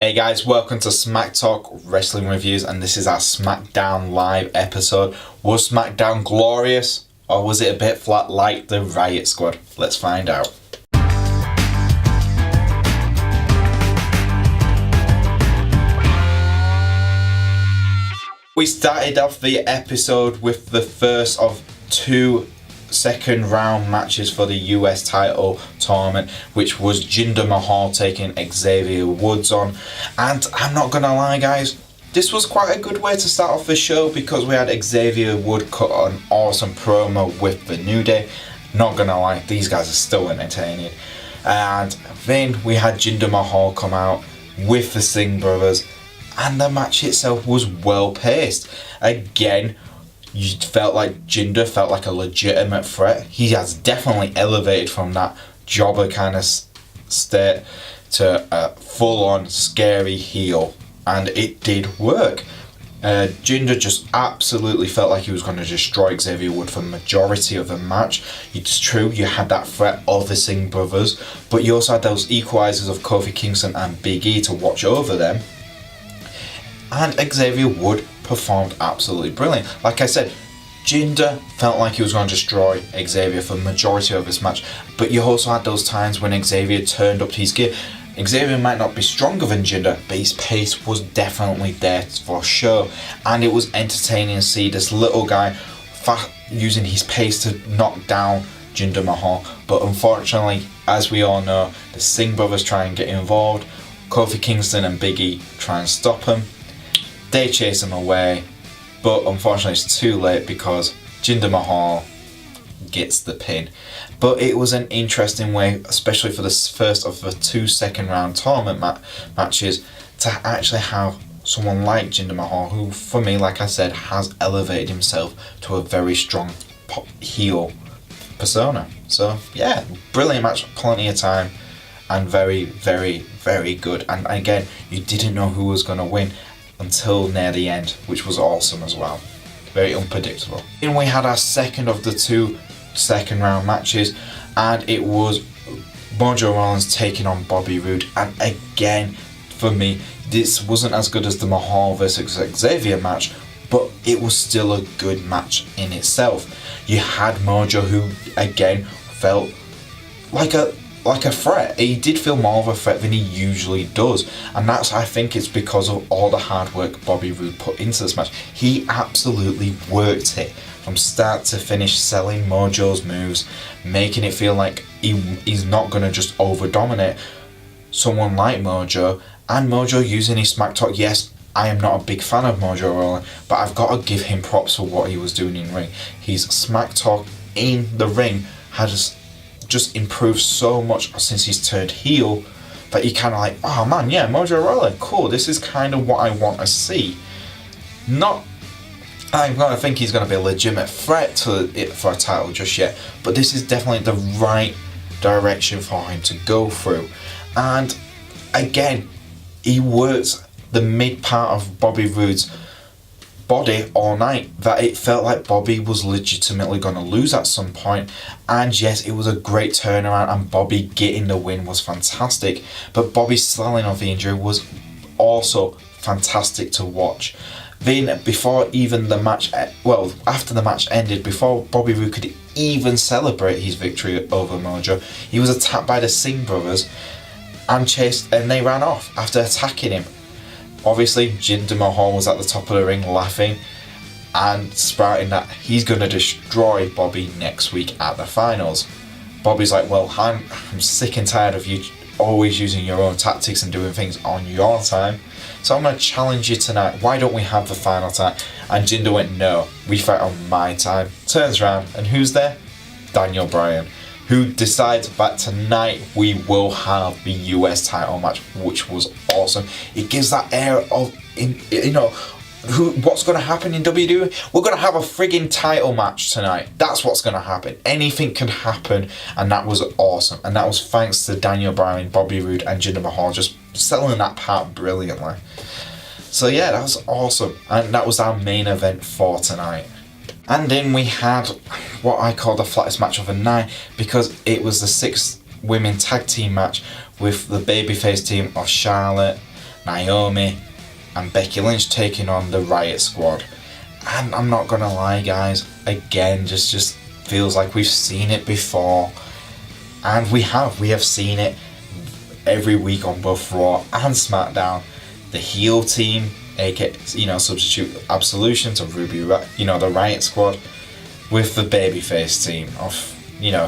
Hey guys, welcome to Smack Talk Wrestling Reviews, and this is our SmackDown live episode. Was SmackDown glorious, or was it a bit flat like the Riott Squad? Let's find out. We started off the episode with the first of two second round matches for the US title tournament, which was Jinder Mahal taking Xavier Woods on. And I'm not gonna lie guys, this was quite a good way to start off the show because we had Xavier Woods cut an awesome promo with the New Day. Not gonna lie, these guys are still entertaining. And then we had Jinder Mahal come out with the Singh brothers, and the match itself was well paced. Again, you felt like Jinder felt like a legitimate threat. He has definitely elevated from that jobber kind of state to a full-on scary heel, and it did work. Jinder just absolutely felt like he was going to destroy Xavier Woods for the majority of the match. It's true, you had that threat of the Singh brothers, but you also had those equalizers of Kofi Kingston and Big E to watch over them. And Xavier Woods performed absolutely brilliant. Like I said, Jinder felt like he was going to destroy Xavier for the majority of this match, but you also had those times when Xavier turned up to his gear. Xavier might not be stronger than Jinder, but his pace was definitely there for sure, and it was entertaining to see this little guy using his pace to knock down Jinder Mahal. But unfortunately, as we all know, the Singh brothers try and get involved. Kofi Kingston and Big E try and stop him. They chase him away, but unfortunately it's too late because Jinder Mahal gets the pin. But it was an interesting way, especially for the first of the two second round tournament matches, to actually have someone like Jinder Mahal, who for me, like I said, has elevated himself to a very strong heel persona. So yeah, brilliant match, plenty of time, and very, very, very good. And again, you didn't know who was going to win until near the end, which was awesome as well. Very unpredictable. Then we had our second of the two second round matches, and it was Mojo Rawley taking on Booby Roode. And again, for me, this wasn't as good as the Mahal versus Xavier match, but it was still a good match in itself. You had Mojo, who again felt like a threat. He did feel more of a threat than he usually does, and I think it's because of all the hard work Booby Roode put into this match. He absolutely worked it from start to finish, selling Mojo's moves, making it feel like he's not going to just over dominate someone like Mojo. And Mojo using his smack talk. Yes, I am not a big fan of Mojo Rawley, but I've got to give him props for what he was doing in ring. His smack talk in the ring has just improved so much since he's turned heel, that you kind of like, oh man, yeah, Mojo Rawley, cool, this is kind of what I want to see. I'm going to think he's going to be a legitimate threat to it for a title just yet, but this is definitely the right direction for him to go through. And again, he works the mid part of Booby Roode's body all night, that it felt like Bobby was legitimately going to lose at some point. And yes, it was a great turnaround, and Bobby getting the win was fantastic, but Bobby's selling of the injury was also fantastic to watch. Then before even the match, after the match ended, before Booby Roode could even celebrate his victory over Mojo, he was attacked by the Singh brothers and they ran off after attacking him. Obviously, Jinder Mahal was at the top of the ring laughing and spouting that he's going to destroy Bobby next week at the finals. Bobby's like, well, I'm sick and tired of you always using your own tactics and doing things on your time, so I'm going to challenge you tonight. Why don't we have the final time? And Jinder went, no, we fight on my time. Turns around, and who's there? Daniel Bryan, who decides that tonight we will have the US title match, which was awesome. It gives that air of, what's going to happen in WWE? We're going to have a friggin' title match tonight. That's what's going to happen. Anything can happen, and that was awesome. And that was thanks to Daniel Bryan, Booby Roode, and Jinder Mahal just selling that part brilliantly. So yeah, that was awesome, and that was our main event for tonight. And then we had what I call the flattest match of the night, because it was the 6 women tag team match with the babyface team of Charlotte, Naomi and Becky Lynch taking on the Riott Squad. And I'm not gonna lie, guys, again, just feels like we've seen it before. And we have seen it every week on both Raw and SmackDown. The heel team, aka, substitute Absolution to Ruby, the Riott Squad, with the babyface team of,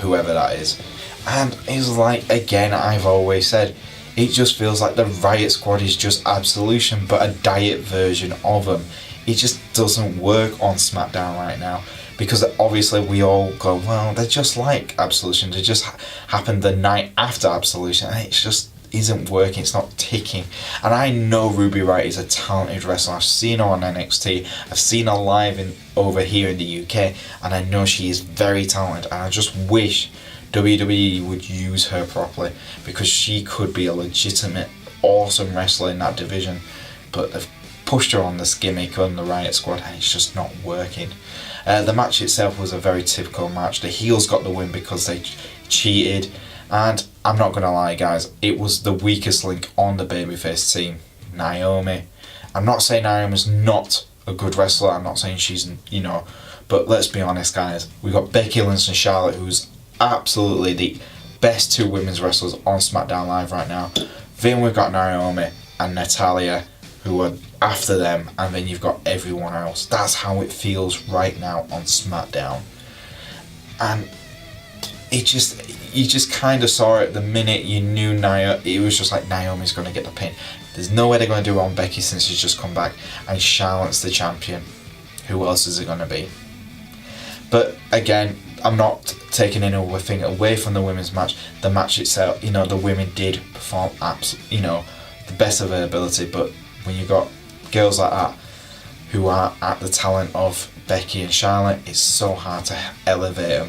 whoever that is. And it's like, again, I've always said, it just feels like the Riott Squad is just Absolution, but a diet version of them. It just doesn't work on SmackDown right now, because obviously we all go, well, they're just like Absolution, they just happened the night after Absolution, and it just isn't working, it's not ticking. And I know Ruby Riott is a talented wrestler. I've seen her on NXT, I've seen her live over here in the UK, and I know she is very talented, and I just wish WWE would use her properly, because she could be a legitimate, awesome wrestler in that division. But they've pushed her on this gimmick on the Riott Squad, and it's just not working. The match itself was a very typical match. The heels got the win because they cheated, and I'm not gonna lie, guys, it was the weakest link on the babyface team, Naomi. I'm not saying Naomi's not a good wrestler, I'm not saying she's, but let's be honest, guys, we got Becky Lynch and Charlotte, who's absolutely the best two women's wrestlers on SmackDown Live right now. Then we've got Naomi and Natalya, who are after them, and then you've got everyone else. That's how it feels right now on SmackDown. And you just kind of saw it the minute you knew it was just like, Naomi's going to get the pin. There's no way they're going to do it on Becky since she's just come back, and Charlotte's the champion. Who else is it going to be? But again, I'm not taking anything away from the women's match. The match itself, the women did perform the best of their ability, but when you got girls like that who are at the talent of Becky and Charlotte, it's so hard to elevate them.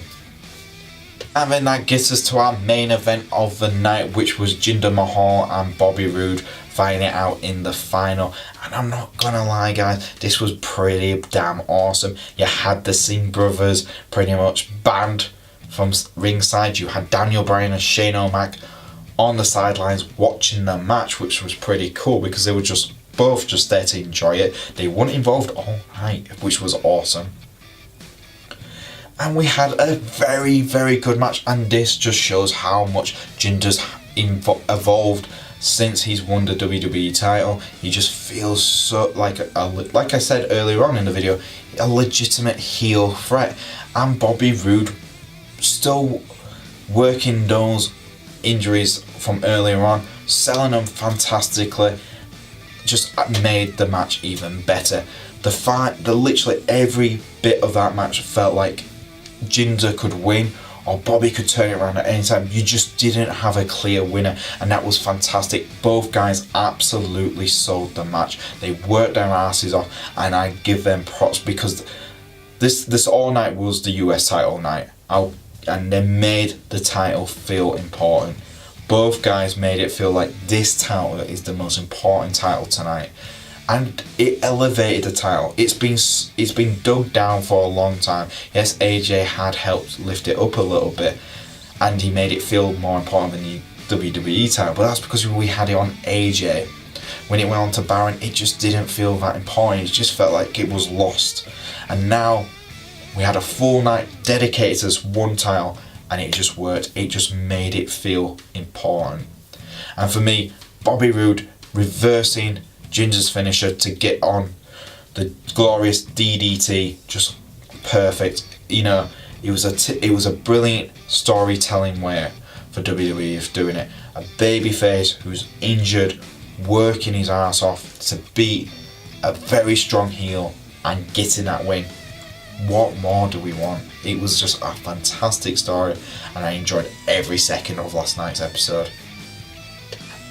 And then that gets us to our main event of the night, which was Jinder Mahal and Booby Roode fighting it out in the final. And I'm not gonna lie, guys, this was pretty damn awesome. You had the Singh brothers pretty much banned from ringside. You had Daniel Bryan and Shane O'Mac on the sidelines watching the match, which was pretty cool because they were both just there to enjoy it. They weren't involved all night, which was awesome. And we had a very, very good match, and this just shows how much Jinder's evolved since he's won the WWE title. He just feels so like I said earlier on in the video, a legitimate heel threat. And Booby Roode still working those injuries from earlier on, selling them fantastically, just made the match even better. Literally every bit of that match felt like Jinder could win or Bobby could turn it around at any time. You just didn't have a clear winner, and that was fantastic. Both guys absolutely sold the match. They worked their asses off, and I give them props because this all night was the US title night, and they made the title feel important. Both guys made it feel like this title is the most important title tonight, and it elevated the title. It's been dug down for a long time. Yes, AJ had helped lift it up a little bit, and he made it feel more important than the WWE title, but that's because we had it on AJ. When it went on to Baron, it just didn't feel that important. It just felt like it was lost. And now we had a full night dedicated to this one title, and it just worked. It just made it feel important. And for me, Booby Roode reversing Jinder's finisher to get on the glorious DDT, just perfect. It was a brilliant storytelling way for WWE of doing it. A babyface who's injured, working his ass off to beat a very strong heel and getting that win. What more do we want? It was just a fantastic story, and I enjoyed every second of last night's episode.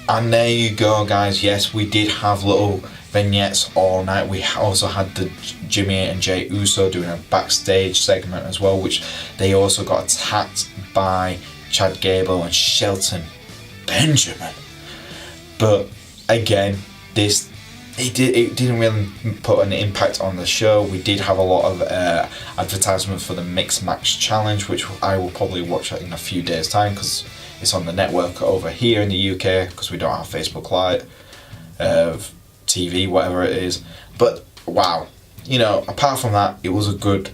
And there you go, guys. Yes, we did have little vignettes all night. We also had the Jimmy and Jey Uso doing a backstage segment as well, which they also got attacked by Chad Gable and Shelton Benjamin. But again, it didn't really put an impact on the show. We did have a lot of advertisement for the Mixed Match Challenge, which I will probably watch in a few days' time because it's on the network over here in the UK because we don't have Facebook Live. TV, whatever it is. But wow, you know, apart from that, it was a good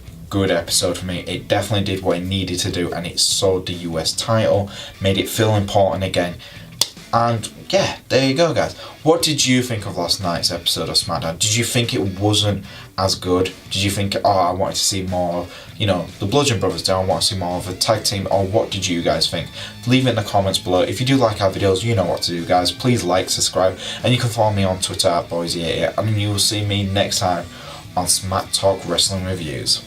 episode for me. It definitely did what it needed to do, and it sold the US title, made it feel important again. And yeah, there you go, guys. What did you think of last night's episode of SmackDown? Did you think it wasn't as good? Did you think, oh, I wanted to see more of, you know, the Bludgeon Brothers down, I want to see more of a tag team? Or what did you guys think? Leave it in the comments below. If you do like our videos, you know what to do, guys. Please like, subscribe, and you can follow me on Twitter at Boise88, and you will see me next time on Smack Talk Wrestling Reviews.